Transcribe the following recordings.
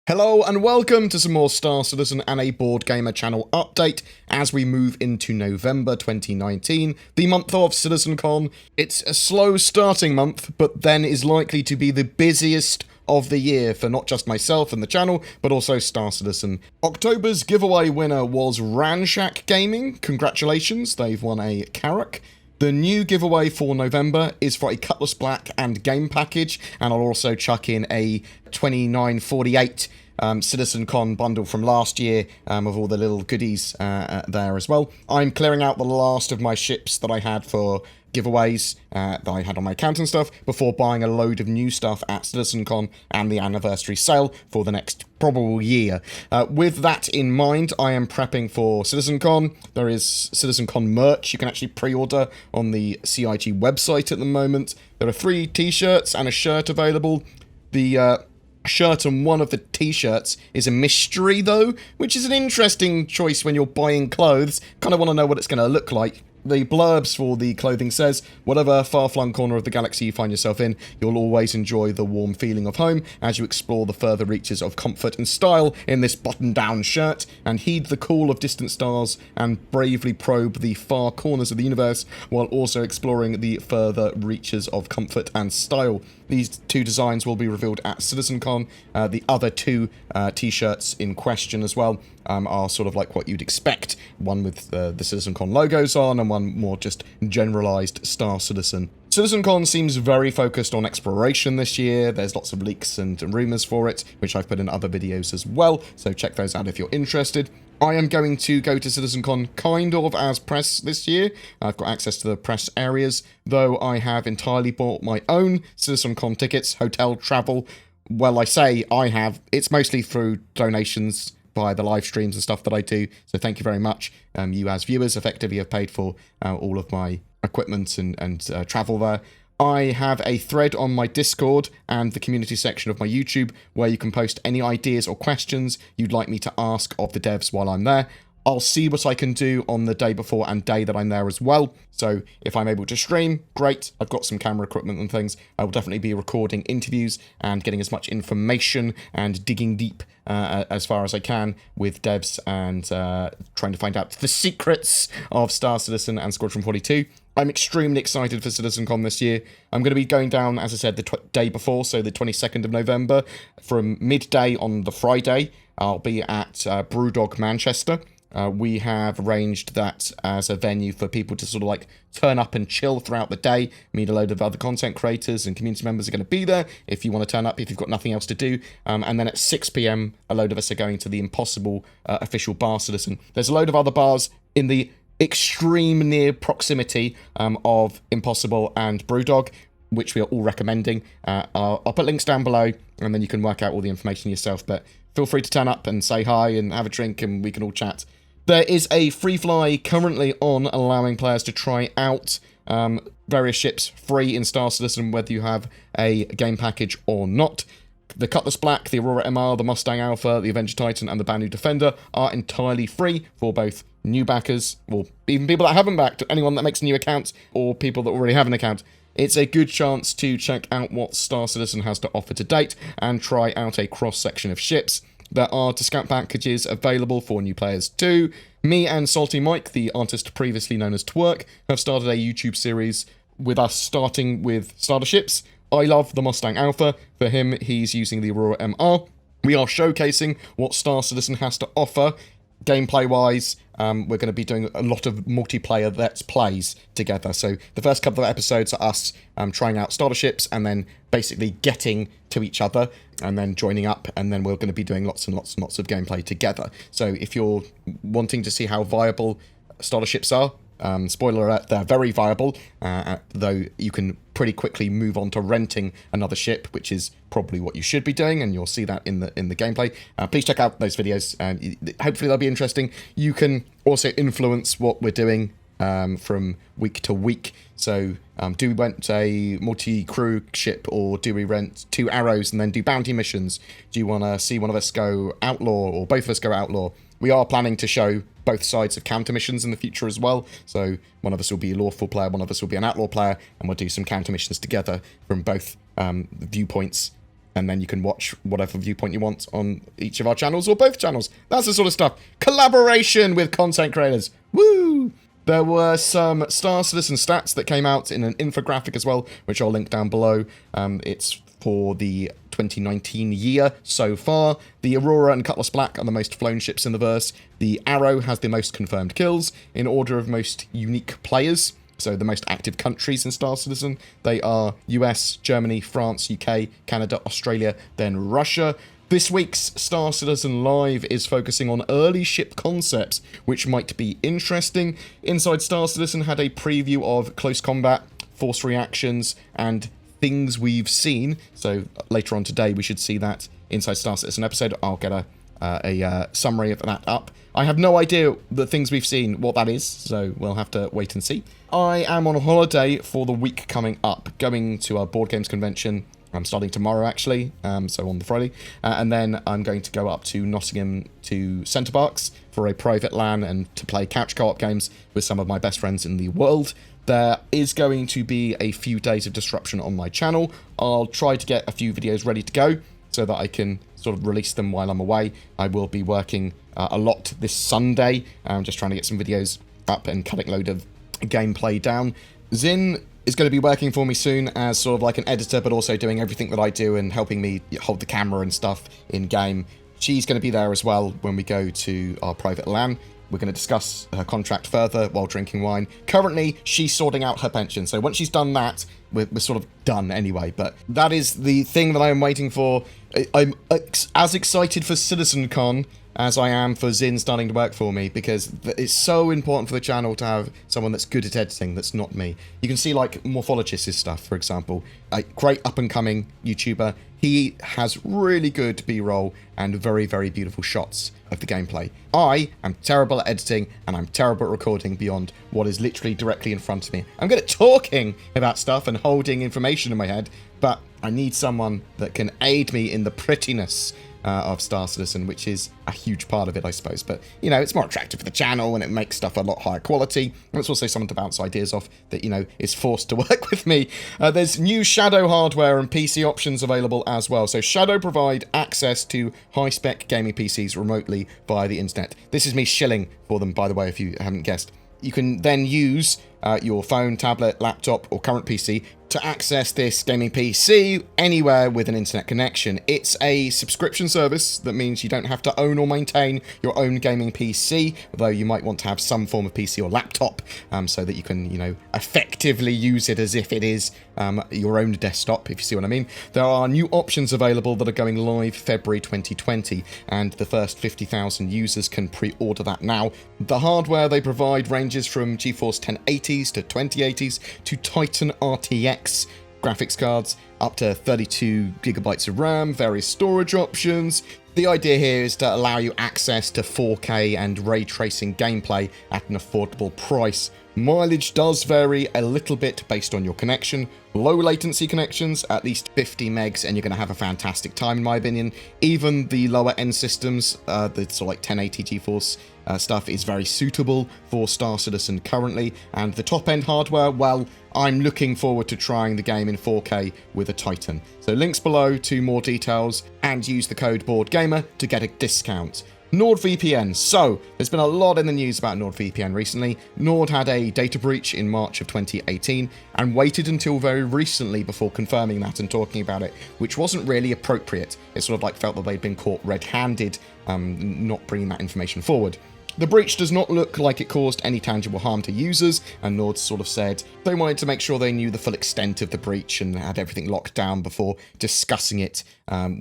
Hello and welcome to some more Star Citizen and a BoredGamer Channel update as we move into November 2019, the month of CitizenCon. It's a slow starting month, but then is likely to be the busiest of the year for not just myself and the channel, but also Star Citizen. October's giveaway winner was Ranshack Gaming. Congratulations, they've won a Carrack. The new giveaway for November is for a Cutlass Black and game package, and I'll also chuck in a 2948 CitizenCon bundle from last year of all the little goodies there as well. I'm clearing out the last of my ships that I had for giveaways that I had on my account and stuff before buying a load of new stuff at CitizenCon and the anniversary sale for the next probable year. With that in mind, I am prepping for CitizenCon. There is CitizenCon merch you can actually pre-order on the CIG website at the moment. There are 3 t-shirts and a shirt available. The shirt on one of the t-shirts is a mystery though, which is an interesting choice when you're buying clothes. Kind of want to know what it's going to look like. The blurbs for the clothing says, whatever far-flung corner of the galaxy you find yourself in, you'll always enjoy the warm feeling of home as you explore the further reaches of comfort and style in this button-down shirt, and heed the call of distant stars and bravely probe the far corners of the universe while also exploring the further reaches of comfort and style. These 2 designs will be revealed at CitizenCon. The other 2 t-shirts in question as well are sort of like what you'd expect. One with the CitizenCon logos on and one more just generalized Star Citizen. CitizenCon seems very focused on exploration this year. There's lots of leaks and rumors for it, which I've put in other videos as well, so check those out if you're interested. I am going to go to CitizenCon kind of as press this year. I've got access to the press areas, though I have entirely bought my own CitizenCon tickets, hotel, travel. Well, I say I have. It's mostly through donations via the live streams and stuff that I do, so thank you very much. You as viewers effectively have paid for all of my equipment and travel there. I have a thread on my Discord and the community section of my YouTube where you can post any ideas or questions you'd like me to ask of the devs while I'm there. I'll see what I can do on the day before and day that I'm there as well. So if I'm able to stream, great. I've got some camera equipment and things. I will definitely be recording interviews and getting as much information and digging deep as far as I can with devs and trying to find out the secrets of Star Citizen and Squadron 42. I'm extremely excited for CitizenCon this year. I'm going to be going down, as I said, the day before, so the 22nd of November. From midday on the Friday, I'll be at Brewdog Manchester. We have arranged that as a venue for people to sort of like turn up and chill throughout the day. Meet a load of other content creators and community members are going to be there if you want to turn up, if you've got nothing else to do. And then at 6 p.m, a load of us are going to the Impossible official bar Citizen. There's a load of other bars in the extreme near proximity of Impossible and Brewdog, which we are all recommending. I'll put links down below, and then you can work out all the information yourself. But feel free to turn up and say hi and have a drink, and we can all chat. There is a free fly currently on, allowing players to try out various ships free in Star Citizen, whether you have a game package or not. The Cutlass Black, the Aurora MR, the Mustang Alpha, the Avenger Titan, and the Banu Defender are entirely free for both new backers, or even people that haven't backed, anyone that makes a new account, or people that already have an account. It's a good chance to check out what Star Citizen has to offer to date and try out a cross-section of ships. There are discount packages available for new players too. Me and Salty Mike, the artist previously known as Twerk, have started a YouTube series with us starting with starter ships. I love the Mustang Alpha. For him, he's using the Aurora MR. We are showcasing what Star Citizen has to offer gameplay-wise. We're going to be doing a lot of multiplayer Let's Plays together. So the first couple of episodes are us trying out starter ships and then basically getting to each other and then joining up, and then we're going to be doing lots and lots and lots of gameplay together. So if you're wanting to see how viable starter ships are, spoiler alert, they're very viable, though you can pretty quickly move on to renting another ship, which is probably what you should be doing, and you'll see that in the gameplay. Please check out those videos, hopefully they'll be interesting. You can also influence what we're doing from week to week. So do we rent a multi-crew ship, or do we rent 2 arrows and then do bounty missions? Do you want to see one of us go outlaw, or both of us go outlaw? We are planning to show both sides of counter missions in the future as well. So one of us will be a lawful player, one of us will be an outlaw player, and we'll do some counter missions together from both viewpoints and then you can watch whatever viewpoint you want on each of our channels or both channels. That's the sort of stuff. Collaboration with content creators. Woo! There were some Star Citizen stats that came out in an infographic as well, which I'll link down below. It's for the 2019 year so far. The Aurora and Cutlass Black are the most flown ships in the verse. The Arrow has the most confirmed kills in order of most unique players. So the most active countries in Star Citizen. They are US, Germany, France, UK, Canada, Australia, then Russia. This week's Star Citizen Live is focusing on early ship concepts, which might be interesting. Inside Star Citizen had a preview of close combat, force reactions, and things we've seen. So later on today, we should see that Inside Star Citizen episode. I'll get a summary of that up. I have no idea the things we've seen, what that is, so we'll have to wait and see. I am on a holiday for the week coming up, going to our board games convention. I'm starting tomorrow, actually, so on the Friday. And then I'm going to go up to Nottingham to Centre Parks for a private LAN and to play couch co-op games with some of my best friends in the world. There is going to be a few days of disruption on my channel. I'll try to get a few videos ready to go so that I can sort of release them while I'm away. I will be working a lot this Sunday. I'm just trying to get some videos up and cutting a load of gameplay down. Zin is going to be working for me soon as sort of like an editor, but also doing everything that I do and helping me hold the camera and stuff in game. She's going to be there as well when we go to our private LAN. We're going to discuss her contract further while drinking wine. Currently, she's sorting out her pension, so once she's done that, we're sort of done anyway. But that is the thing that I am waiting for. I'm as excited for CitizenCon as I am for Zin starting to work for me, because it's so important for the channel to have someone that's good at editing that's not me. You can see, like, Morphologist's stuff, for example. A great up-and-coming YouTuber. He has really good B-roll and very, very beautiful shots of the gameplay. I am terrible at editing, and I'm terrible at recording beyond what is literally directly in front of me. I'm good at talking about stuff and holding information in my head, but I need someone that can aid me in the prettiness of Star Citizen, which is a huge part of it, I suppose. But, you know, it's more attractive for the channel, and it makes stuff a lot higher quality. And it's also someone to bounce ideas off that, you know, is forced to work with me. There's new Shadow hardware and PC options available as well. So Shadow provide access to high-spec gaming PCs remotely via the internet. This is me shilling for them, by the way, if you haven't guessed. You can then use your phone, tablet, laptop, or current PC to access this gaming PC anywhere with an internet connection. It's a subscription service. That means you don't have to own or maintain your own gaming PC, although you might want to have some form of PC or laptop so that you can, you know, effectively use it as if it is your own desktop, if you see what I mean. There are new options available that are going live February 2020, and the first 50,000 users can pre-order that now. The hardware they provide ranges from GeForce 1080s to 2080s to Titan RTX graphics cards, up to 32 gigabytes of RAM, various storage options. The idea here is to allow you access to 4K and ray tracing gameplay at an affordable price. Mileage does vary a little bit based on your connection. Low latency connections, at least 50 megs, and you're going to have a fantastic time, in my opinion. Even the lower end systems, the sort of like 1080 GeForce stuff, is very suitable for Star Citizen currently. And the top end hardware, well, I'm looking forward to trying the game in 4K with a Titan. So links below to more details, and use the code BoredGamer to get a discount. NordVPN. So, there's been a lot in the news about NordVPN recently. Nord had a data breach in March of 2018 and waited until very recently before confirming that and talking about it, which wasn't really appropriate. It sort of like felt that they'd been caught red-handed, not bringing that information forward. The breach does not look like it caused any tangible harm to users, and Nord sort of said they wanted to make sure they knew the full extent of the breach and had everything locked down before discussing it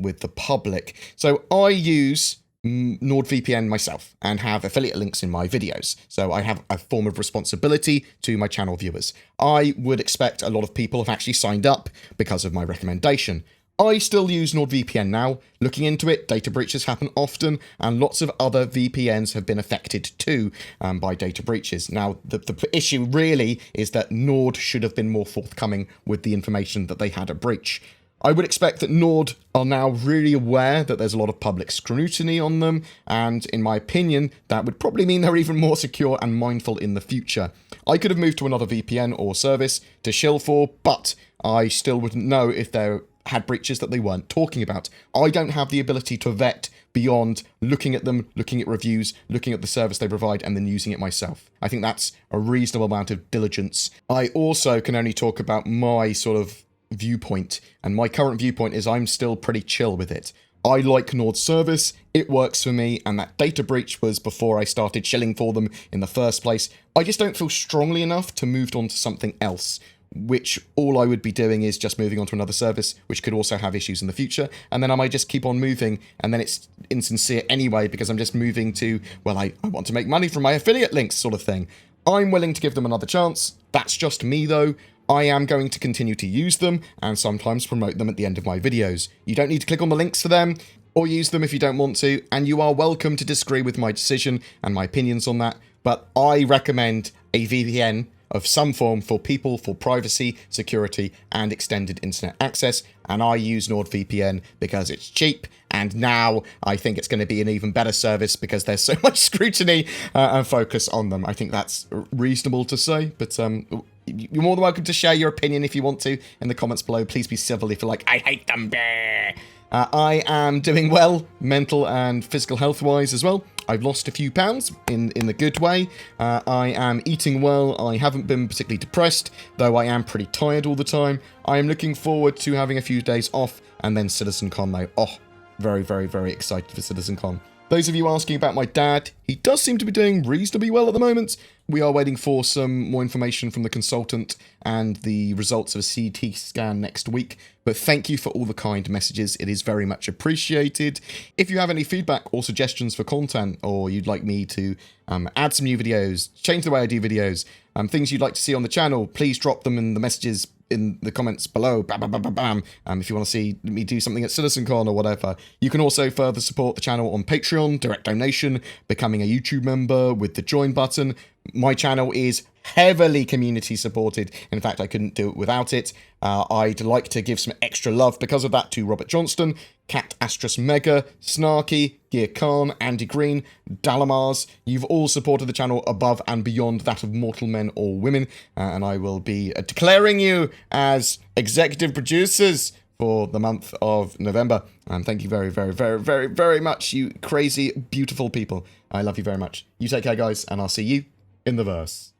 with the public. So I use NordVPN myself and have affiliate links in my videos, so I have a form of responsibility to my channel viewers. I would expect a lot of people have actually signed up because of my recommendation. I still use NordVPN now. Looking into it, data breaches happen often, and lots of other VPNs have been affected too by data breaches. Now, the issue really is that Nord should have been more forthcoming with the information that they had a breach. I would expect that Nord are now really aware that there's a lot of public scrutiny on them, and in my opinion, that would probably mean they're even more secure and mindful in the future. I could have moved to another VPN or service to shill for, but I still wouldn't know if they're had breaches that they weren't talking about. I don't have the ability to vet beyond looking at them, looking at reviews, looking at the service they provide, and then using it myself. I think that's a reasonable amount of diligence. I also can only talk about my sort of viewpoint, and my current viewpoint is I'm still pretty chill with it. I like Nord's service, it works for me, and that data breach was before I started chilling for them in the first place. I just don't feel strongly enough to move on to something else, which all I would be doing is just moving on to another service, which could also have issues in the future, and then I might just keep on moving, and then it's insincere anyway, because I'm just moving to, well, I want to make money from my affiliate links sort of thing. I'm willing to give them another chance. That's just me, though. I am going to continue to use them, and sometimes promote them at the end of my videos. You don't need to click on the links for them, or use them if you don't want to, and you are welcome to disagree with my decision and my opinions on that, but I recommend a VPN of some form for people for privacy, security, and extended internet access, and I use NordVPN because it's cheap, and now I think it's going to be an even better service because there's so much scrutiny and focus on them. I think that's reasonable to say, but you're more than welcome to share your opinion if you want to in the comments below. Please be civil if you're like, I hate them. I am doing well, mental and physical health-wise as well. I've lost a few pounds in the good way. I am eating well. I haven't been particularly depressed, though I am pretty tired all the time. I am looking forward to having a few days off, and then CitizenCon though. Oh, very, very, very excited for CitizenCon. Those of you asking about my dad, he does seem to be doing reasonably well at the moment. We are waiting for some more information from the consultant and the results of a CT scan next week. But thank you for all the kind messages. It is very much appreciated. If you have any feedback or suggestions for content, or you'd like me to add some new videos, change the way I do videos, things you'd like to see on the channel, please drop them in the messages in the comments below. Bam, bam, bam, bam, bam. If you want to see me do something at CitizenCon or whatever. You can also further support the channel on Patreon, direct donation, becoming a YouTube member with the join button. My channel is heavily community supported. In fact, I couldn't do it without it. I'd like to give some extra love because of that to Robert Johnston, Cat Astros Mega, Snarky, Gear Khan, Andy Green, Dalamars. You've all supported the channel above and beyond that of mortal men or women, and I will be declaring you as executive producers for the month of November. And thank you very, very, very, very, very much, you crazy, beautiful people. I love you very much. You take care, guys, and I'll see you in the verse.